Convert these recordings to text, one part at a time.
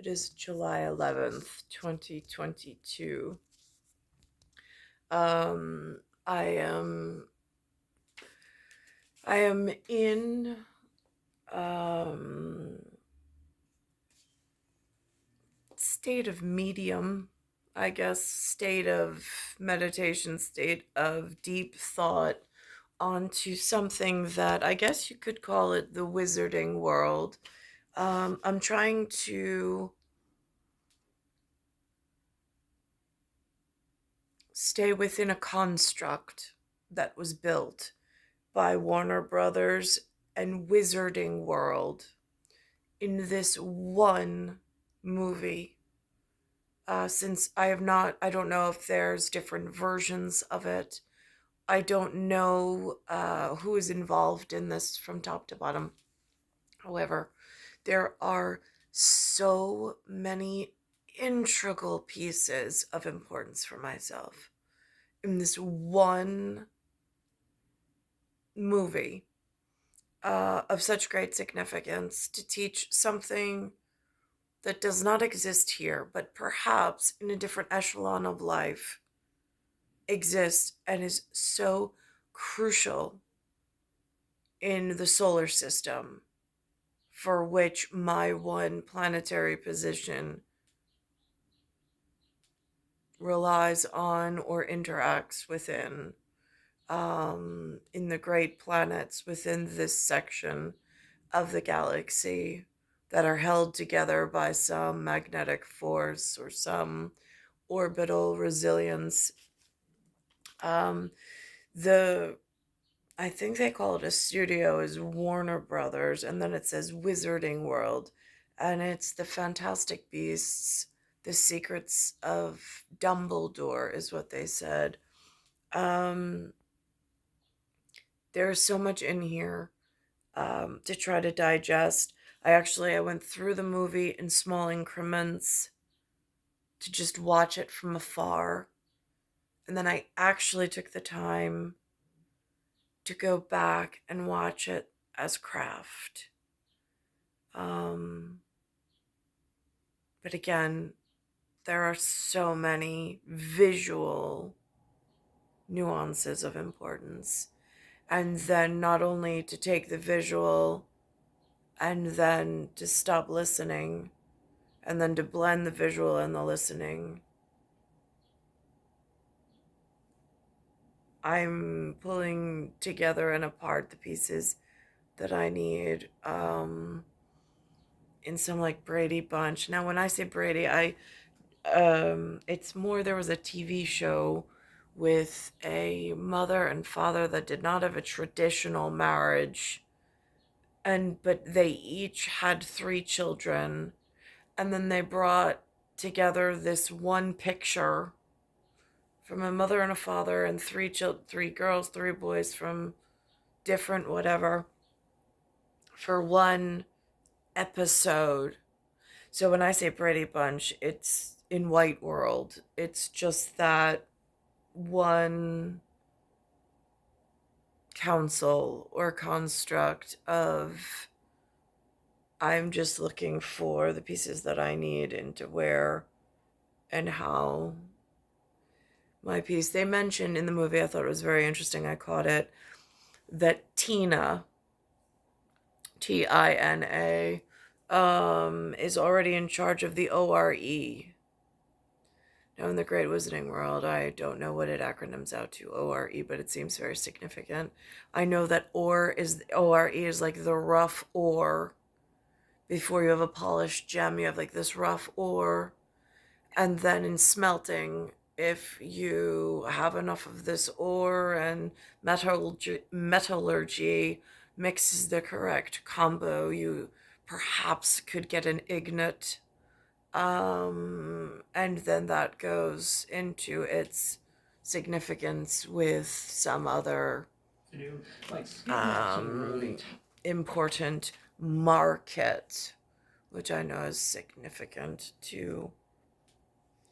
It is July 11th, 2022. I am in state of medium, I guess, state of meditation, state of deep thought onto something that I guess you could call it the wizarding world. I'm trying to stay within a construct that was built by Warner Brothers and Wizarding World in this one movie. Since I don't know if there's different versions of it. I don't know who is involved in this from top to bottom. However, there are so many integral pieces of importance for myself in this one movie of such great significance to teach something that does not exist here, but perhaps in a different echelon of life exists and is so crucial in the solar system for which my one planetary position relies on or interacts within. In the great planets within this section of the galaxy that are held together by some magnetic force or some orbital resilience. The I think they call it a studio is Warner Brothers, and then it says Wizarding World, and it's the Fantastic Beasts, the Secrets of Dumbledore is what they said. There's so much in here to try to digest. I went through the movie in small increments to just watch it from afar. And then I actually took the time to go back and watch it as craft. But again, there are so many visual nuances of importance. And then not only to take the visual and then to stop listening and then to blend the visual and the listening. I'm pulling together and apart the pieces that I need in some like Brady Bunch. Now, when I say Brady, it's more there was a TV show with a mother and father that did not have a traditional marriage, but they each had 3 children, and then they brought together this one picture from a mother and a father and 3 girls, 3 boys from different whatever for one episode. So when I say Brady Bunch, it's in White World. It's just that one council or construct of I'm just looking for the pieces that I need into where and how my piece. They mentioned in the movie, I thought it was very interesting, I caught it, that Tina, Tina, is already in charge of the ORE. Now, in the Great Wizarding World, I don't know what it acronyms out to, ORE, but it seems very significant. I know that ORE is like the rough ore. Before you have a polished gem, you have like this rough ore. And then in smelting, if you have enough of this ore and metallurgy mixes the correct combo, you perhaps could get an ignet. And then that goes into its significance with some other important market, which I know is significant to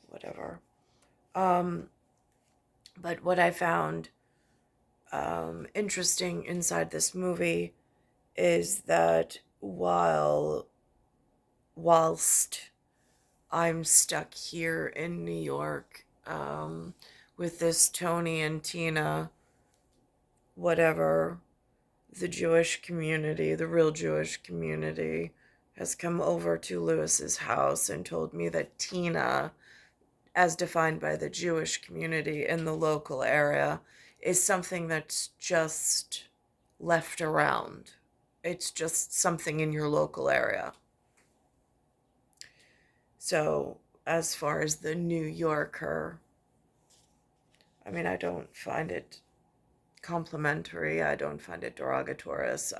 whatever. But what I found interesting inside this movie is that whilst I'm stuck here in New York with this Tony and Tina, whatever, the Jewish community, the real Jewish community, has come over to Lewis's house and told me that Tina, as defined by the Jewish community in the local area, is something that's just left around. It's just something in your local area. So, as far as the New Yorker, I mean, I don't find it complimentary. I don't find it derogatorious.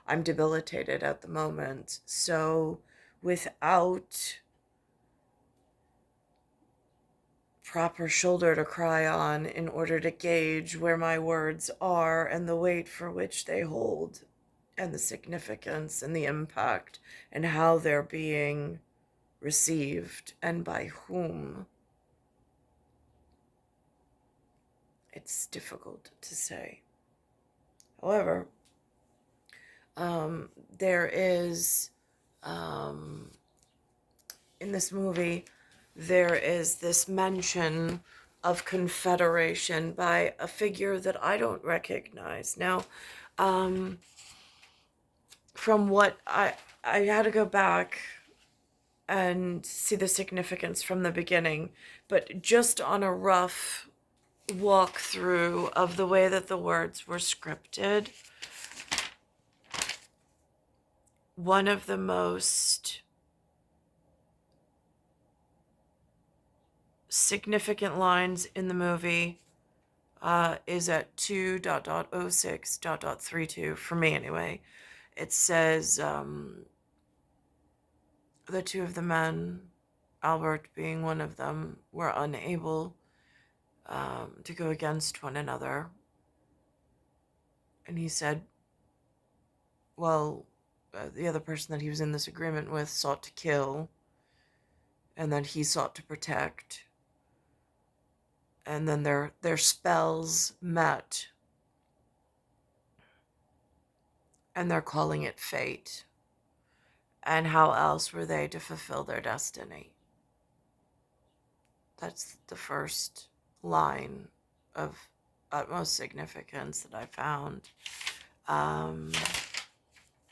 I'm debilitated at the moment. So, without proper shoulder to cry on in order to gauge where my words are and the weight for which they hold, and the significance and the impact, and how they're being received and by whom, it's difficult to say. However, there is, in this movie, there is this mention of confederation by a figure that I don't recognize. Now, from what I had to go back and see the significance from the beginning, but just on a rough walkthrough of the way that the words were scripted, one of the most significant lines in the movie is at 2.06.32 for me anyway. It says the two of the men, Albert being one of them, were unable to go against one another. And he said, well, the other person that he was in this agreement with sought to kill, and then he sought to protect. And then their spells met, and they're calling it fate. And how else were they to fulfill their destiny? That's the first line of utmost significance that I found.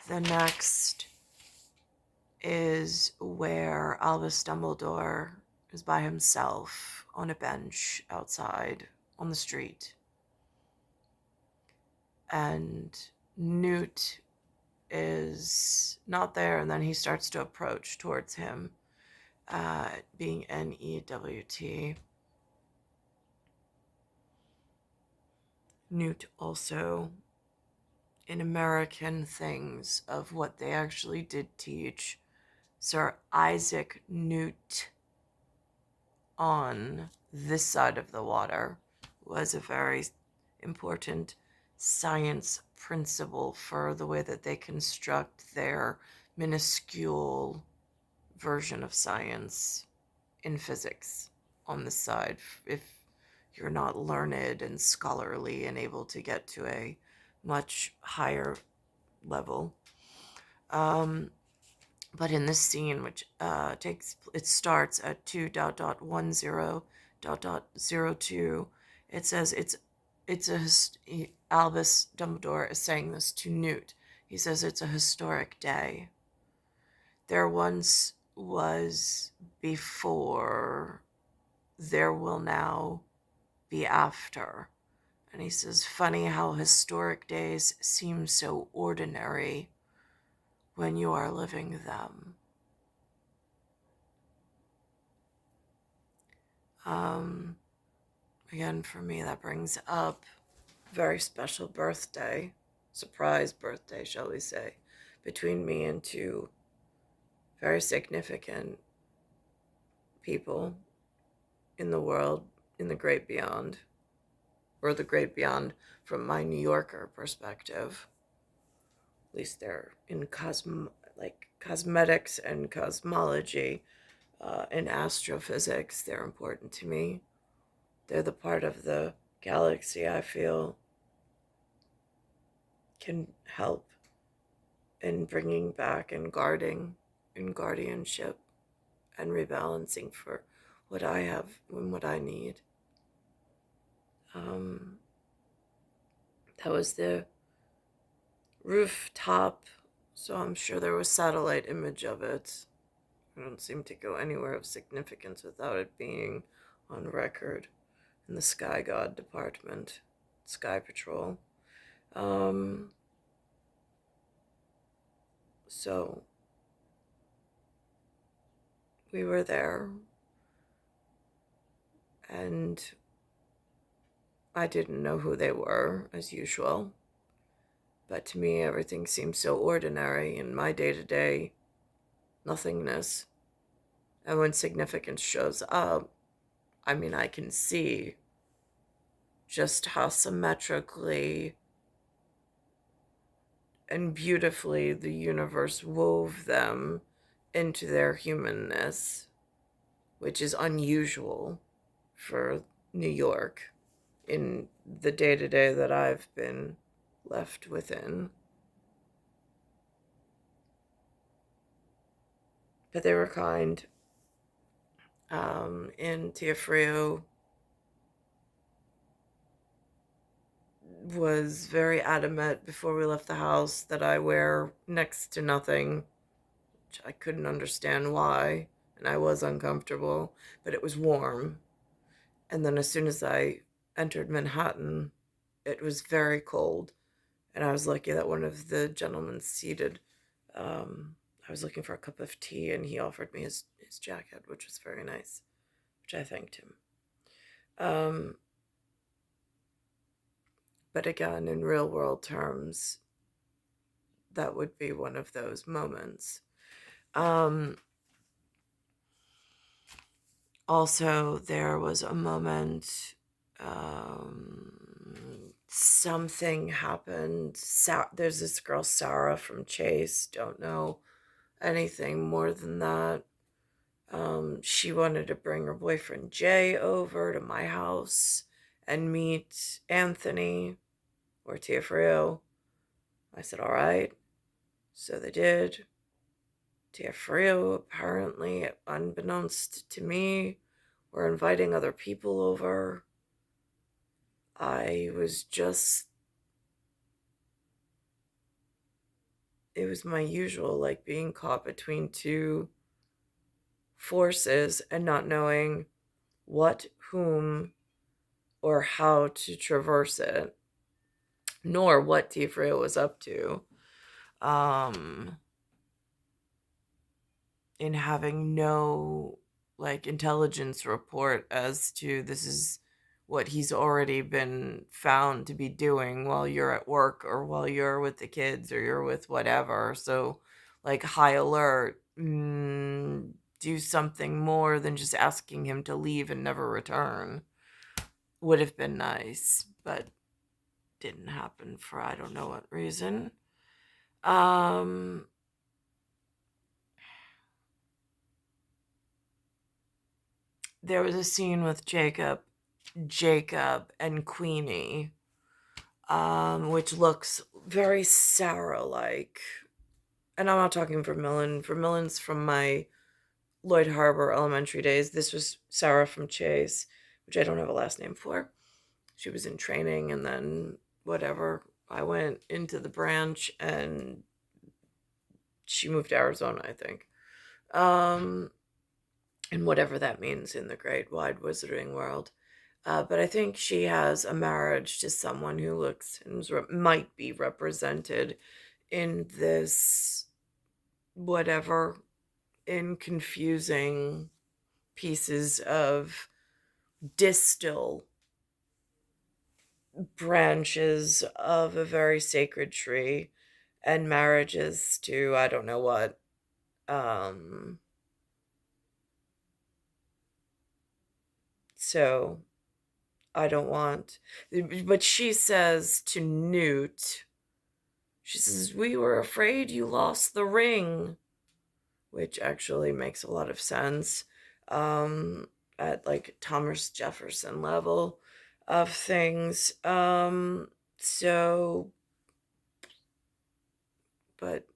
The next is where Albus Dumbledore is by himself on a bench outside on the street. And Newt is not there, and then he starts to approach towards him, being N-E-W-T. Newt also, in American things of what they actually did teach, Sir Isaac Newt on this side of the water was a very important science principle for the way that they construct their minuscule version of science in physics on this side, if you're not learned and scholarly and able to get to a much higher level. But in this scene, which it starts at 2.10.02, it says Albus Dumbledore is saying this to Newt. He says it's a historic day. There once was before, there will now be after. And he says, funny how historic days seem so ordinary when you are living them. Again, for me, that brings up a very special birthday, surprise birthday, shall we say, between me and two very significant people in the world, in the great beyond, or the great beyond from my New Yorker perspective. At least they're in cosmetics and cosmology, in astrophysics. They're important to me. They're the part of the galaxy I feel can help in bringing back and guarding, in guardianship, and rebalancing for what I have and what I need. That was the rooftop, so I'm sure there was satellite image of it. I don't seem to go anywhere of significance without it being on record in the Sky God Department, Sky Patrol. So we were there, and I didn't know who they were, as usual. But to me, everything seems so ordinary in my day-to-day nothingness. And when significance shows up, I mean, I can see just how symmetrically and beautifully the universe wove them into their humanness, which is unusual for New York in the day-to-day that I've been left within. But they were kind. In Tiafrio was very adamant before we left the house that I wear next to nothing, which I couldn't understand why, and I was uncomfortable, but it was warm. And then as soon as I entered Manhattan, it was very cold, and I was lucky that one of the gentlemen seated, I was looking for a cup of tea, and he offered me his jacket, which was very nice, which I thanked him. But again, in real world terms, that would be one of those moments. Also, there was a moment, something happened. There's this girl, Sarah from Chase, don't know anything more than that. She wanted to bring her boyfriend Jay over to my house and meet Anthony or Tiafrio. I said, all right. So they did. Tiafrio, apparently, unbeknownst to me, were inviting other people over. I was just, it was my usual, like being caught between two forces and not knowing what, whom, or how to traverse it, nor what Tiafrio was up to. In having no like intelligence report as to this is what he's already been found to be doing while you're at work or while you're with the kids or you're with whatever. So like high alert, do something more than just asking him to leave and never return would have been nice, but didn't happen for I don't know what reason. There was a scene with Jacob and Queenie, which looks very Sarah-like. And I'm not talking Vermillion. Vermillion's from my Lloyd Harbor elementary days. This was Sarah from Chase, which I don't have a last name for. She was in training, and then whatever. I went into the branch, and she moved to Arizona, I think. And whatever that means in the great wide wizarding world. But I think she has a marriage to someone who looks and might be represented in this, whatever, in confusing pieces of distal branches of a very sacred tree and marriages to I don't know what. So I don't want, but she says to Newt, she says, we were afraid you lost the ring, which actually makes a lot of sense, at like Thomas Jefferson level of things. So, but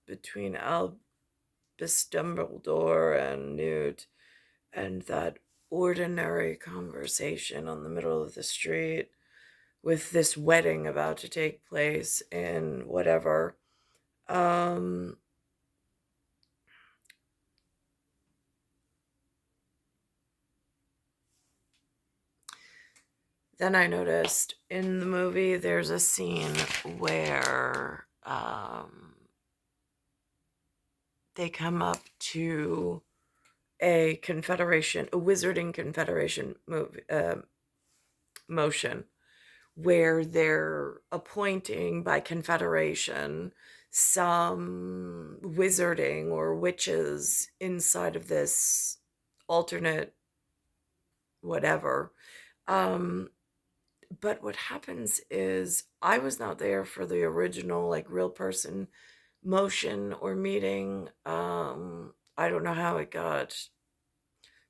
between Albus Dumbledore and Newt, and that ordinary conversation on the middle of the street with this wedding about to take place in whatever. Then I noticed in the movie there's a scene where they come up to a Wizarding Confederation motion, where they're appointing by Confederation some wizarding or witches inside of this alternate whatever. But what happens is I was not there for the original, like, real person motion or meeting. I don't know how it got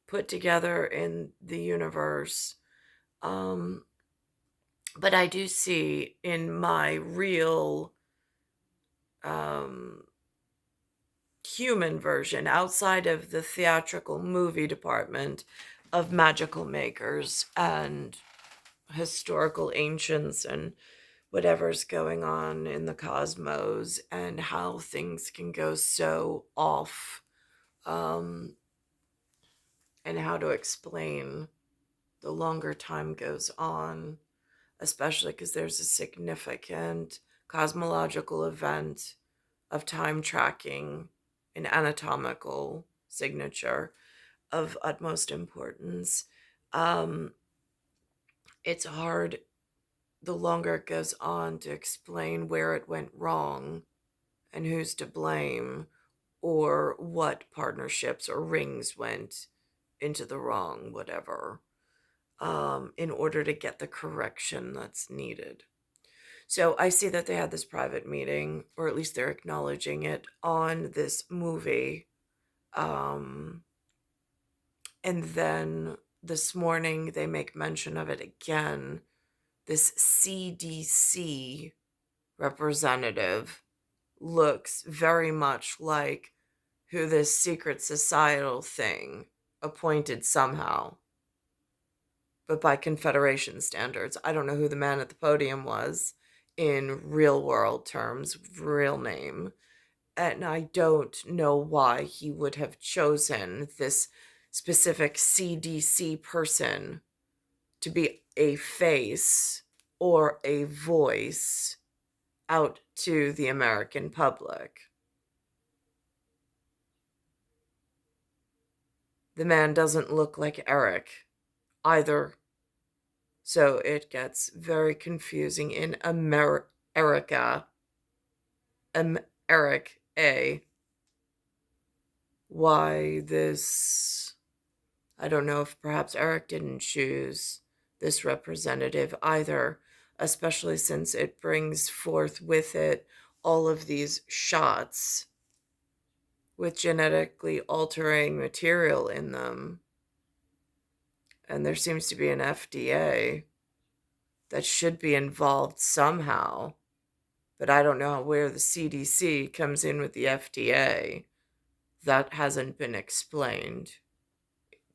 put together in the universe. But I do see in my real human version, outside of the theatrical movie department of magical makers and historical ancients and whatever's going on in the cosmos, and how things can go so off, and how to explain the longer time goes on, especially because there's a significant cosmological event of time tracking, an anatomical signature of utmost importance. It's hard, the longer it goes on, to explain where it went wrong and who's to blame, or what partnerships or rings went into the wrong, whatever, in order to get the correction that's needed. So I see that they had this private meeting, or at least they're acknowledging it on this movie. And then this morning they make mention of it again. This CDC representative looks very much like who this secret societal thing appointed somehow, but by Confederation standards. I don't know who the man at the podium was in real world terms, real name. And I don't know why he would have chosen this specific CDC person to be a face or a voice out to the American public. The man doesn't look like Eric either. So it gets very confusing in Erica, Eric A. Why this? I don't know if perhaps Eric didn't choose this representative either, especially since it brings forth with it all of these shots with genetically altering material in them. And there seems to be an FDA that should be involved somehow. But I don't know where the CDC comes in with the FDA. That hasn't been explained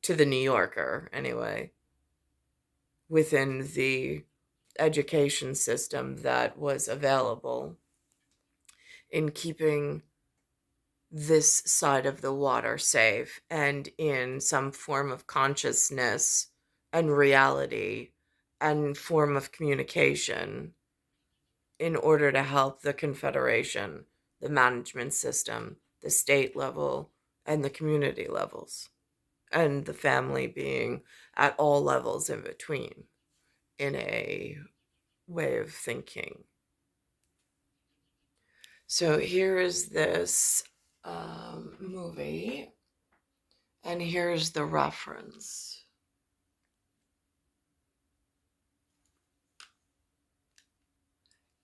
to the New Yorker, anyway, within the education system that was available in keeping this side of the water safe and in some form of consciousness and reality and form of communication, in order to help the Confederation, the management system, the state level, and the community levels, and the family being at all levels in between, in a way of thinking. So here is this movie, and here's the reference.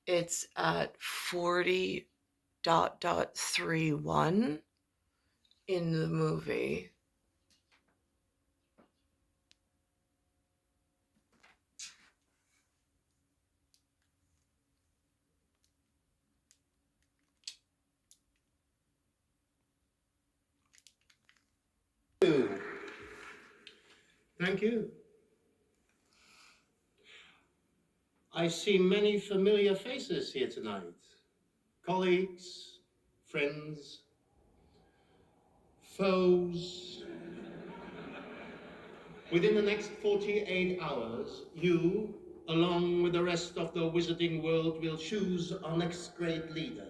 It's at 40.31 in the movie. Thank you. I see many familiar faces here tonight. Colleagues, friends, foes. Within the next 48 hours, you, along with the rest of the wizarding world, will choose our next great leader.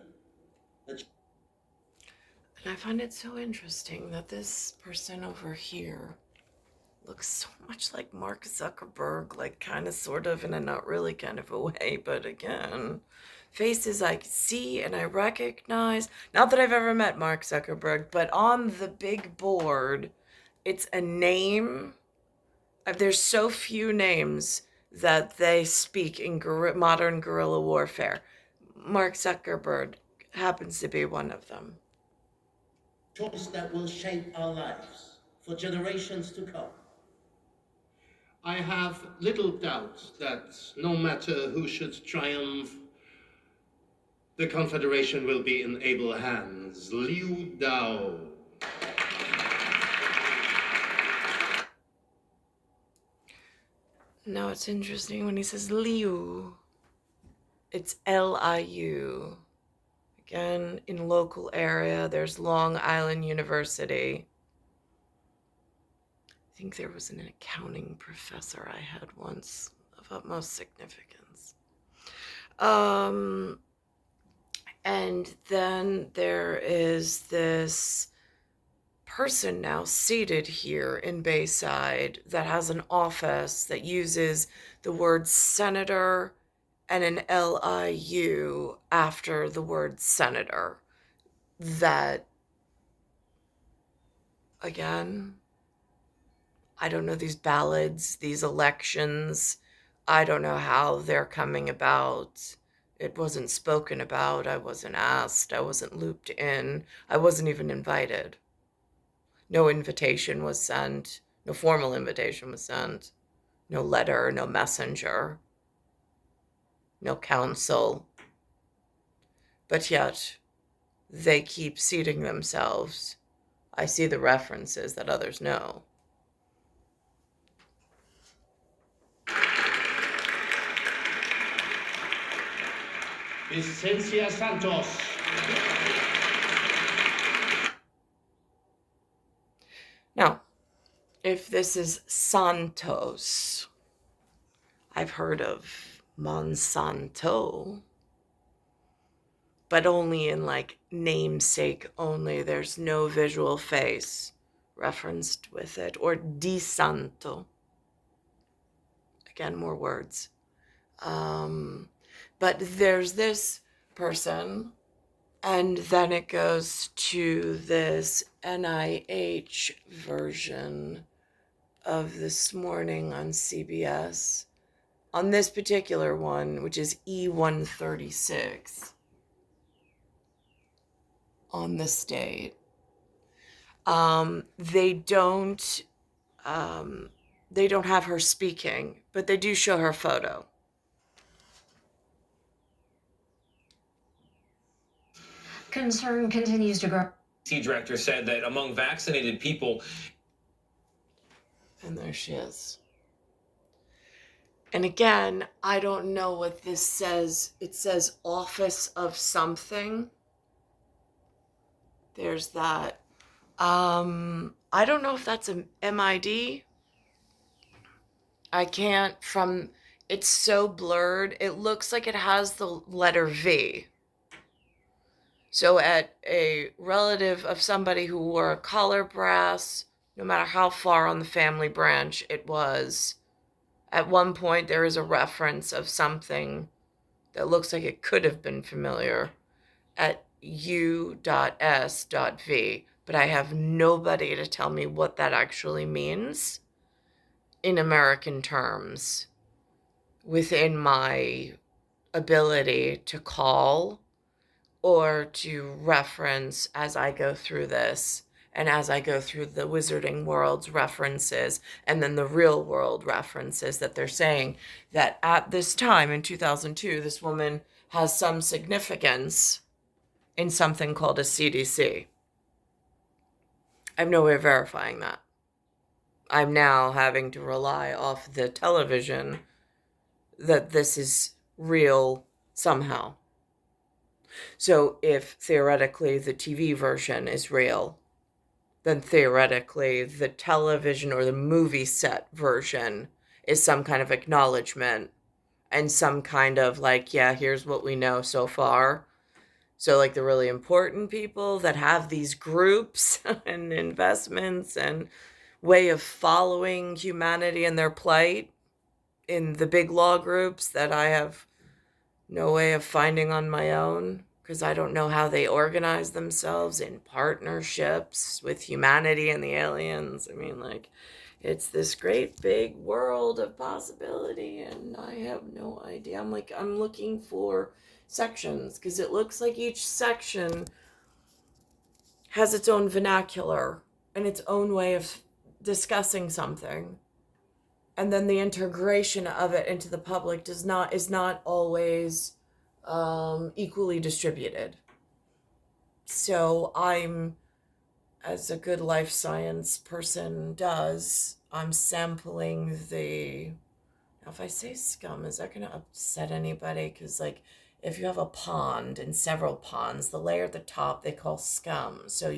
And I find it so interesting that this person over here looks so much like Mark Zuckerberg, like kind of sort of in a not really kind of a way, but again, faces I see and I recognize. Not that I've ever met Mark Zuckerberg, but on the big board, it's a name. There's so few names that they speak in modern guerrilla warfare. Mark Zuckerberg happens to be one of them. Choice that will shape our lives for generations to come. I have little doubt that no matter who should triumph, the Confederation will be in able hands. Liu Dao. Now it's interesting when he says Liu, it's Liu. Again, in local area, there's Long Island University. I think there was an accounting professor I had once of utmost significance. And then there is this person now seated here in Bayside that has an office that uses the word senator and an LIU after the word senator. That, again, I don't know these ballads, these elections. I don't know how they're coming about. It wasn't spoken about. I wasn't asked. I wasn't looped in. I wasn't even invited. No invitation was sent. No formal invitation was sent. No letter, no messenger, no counsel. But yet, they keep seating themselves. I see the references that others know. Vicencia Santos. Now, if this is Santos, I've heard of Monsanto, but only in like namesake only. There's no visual face referenced with it. Or Di Santo. Again, more words. But there's this person, and then it goes to this NIH version of This Morning on CBS. On this particular one, which is E136, on the state, they don't have her speaking, but they do show her photo. Concern continues to grow. CDC director said that among vaccinated people, and there she is. And again, I don't know what this says. It says office of something. There's that. I don't know if that's an MID. I can't it's so blurred. It looks like it has the letter V. So at a relative of somebody who wore a collar brass, no matter how far on the family branch it was, at one point there is a reference of something that looks like it could have been familiar at U.S.V, but I have nobody to tell me what that actually means in American terms within my ability to call or to reference as I go through this, and as I go through the Wizarding World's references, and then the real world references that they're saying that at this time in 2002, this woman has some significance in something called a CDC. I have no way of verifying that. I'm now having to rely off the television that this is real somehow. So if theoretically the TV version is real, then theoretically the television or the movie set version is some kind of acknowledgement and some kind of like, yeah, here's what we know so far. So like the really important people that have these groups and investments and way of following humanity and their plight in the big law groups that I have no way of finding on my own because I don't know how they organize themselves in partnerships with humanity and the aliens. I mean, like, it's this great big world of possibility, and I have no idea. I'm looking for sections because it looks like each section has its own vernacular and its own way of discussing something. And then the integration of it into the public is not always equally distributed. So I'm, as a good life science person does, I'm sampling the. Now if I say scum, is that going to upset anybody? Because like, if you have a pond and several ponds, the layer at the top they call scum. So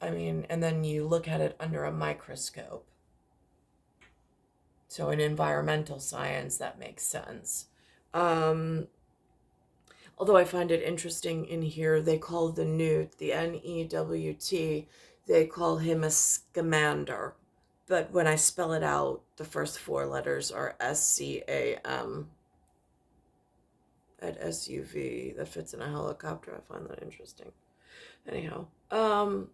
and then you look at it under a microscope. So in environmental science, that makes sense. Although I find it interesting in here, they call the newt, the NEWT, they call him a scamander. But when I spell it out, the first four letters are SCAM. At SUV, that fits in a helicopter. I find that interesting. Anyhow, so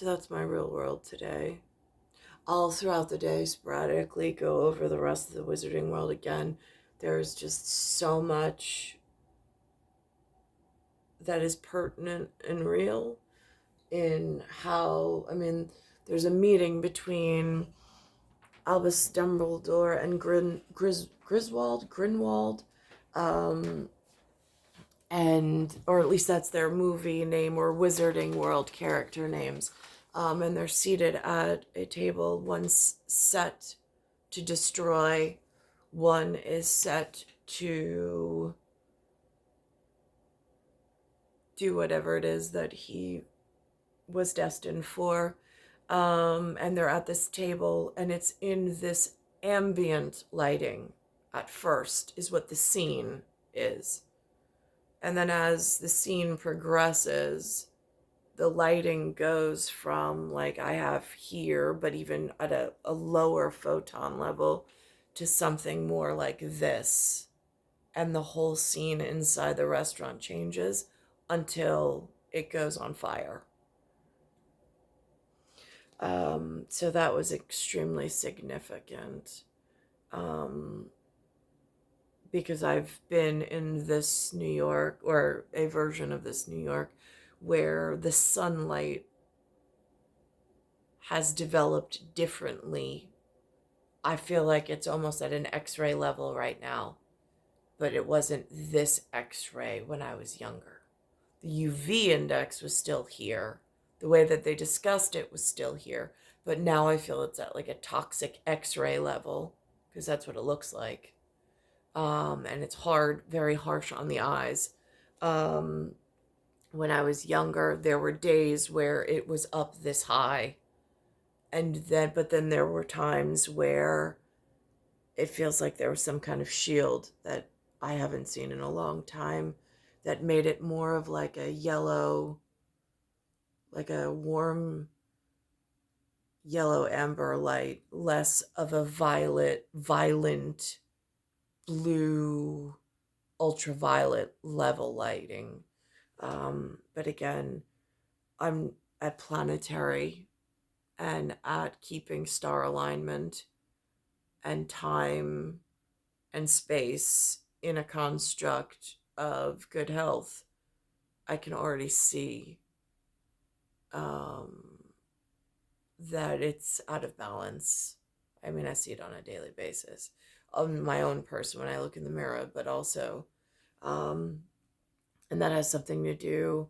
that's my real world today. I'll throughout the day sporadically go over the rest of the Wizarding World again. There's just so much that is pertinent and real in how, there's a meeting between Albus Dumbledore and Griswold, or at least that's their movie name or Wizarding World character names. And they're seated at a table. One's set to destroy, one is set to do whatever it is that he was destined for. And they're at this table, and it's in this ambient lighting at first, is what the scene is. And then as the scene progresses, the lighting goes from like I have here, but even at a lower photon level, to something more like this. And the whole scene inside the restaurant changes until it goes on fire. So that was extremely significant. Because I've been in this New York, or a version of this New York, where the sunlight has developed differently. I feel like it's almost at an X-ray level right now, but it wasn't this X-ray when I was younger. The UV index was still here. The way that they discussed it was still here, but now I feel it's at like a toxic X-ray level, because that's what it looks like. And it's hard, very harsh on the eyes. When I was younger, there were days where it was up this high. But then there were times where it feels like there was some kind of shield that I haven't seen in a long time that made it more of like a yellow, like a warm yellow amber light, less of a violent blue, ultraviolet level lighting. But again, I'm at planetary and at keeping star alignment and time and space in a construct of good health. I can already see that it's out of balance. I see it on a daily basis on my own person when I look in the mirror, but also, and that has something to do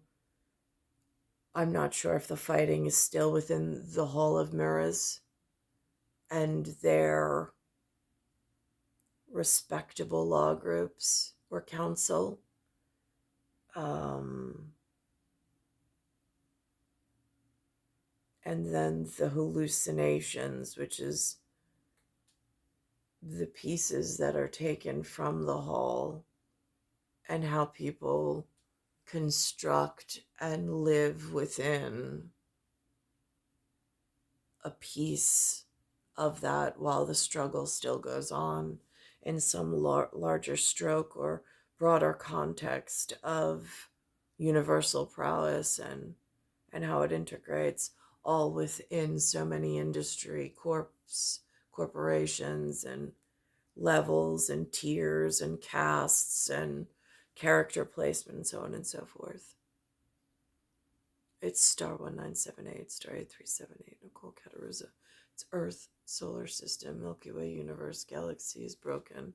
I'm not sure if the fighting is still within the Hall of Mirrors and their respectable law groups or council. And then the hallucinations, which is the pieces that are taken from the hall and how people construct and live within a piece of that while the struggle still goes on in some larger stroke or broader context of universal prowess and how it integrates all within so many industry corporations and levels and tiers and castes and character placement and so on and so forth. It's star 1978, star 8378, Nicole, Cattaruzza. It's Earth, solar system, Milky Way universe, galaxy is broken,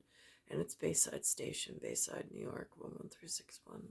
and it's Bayside Station, Bayside, New York, 11361.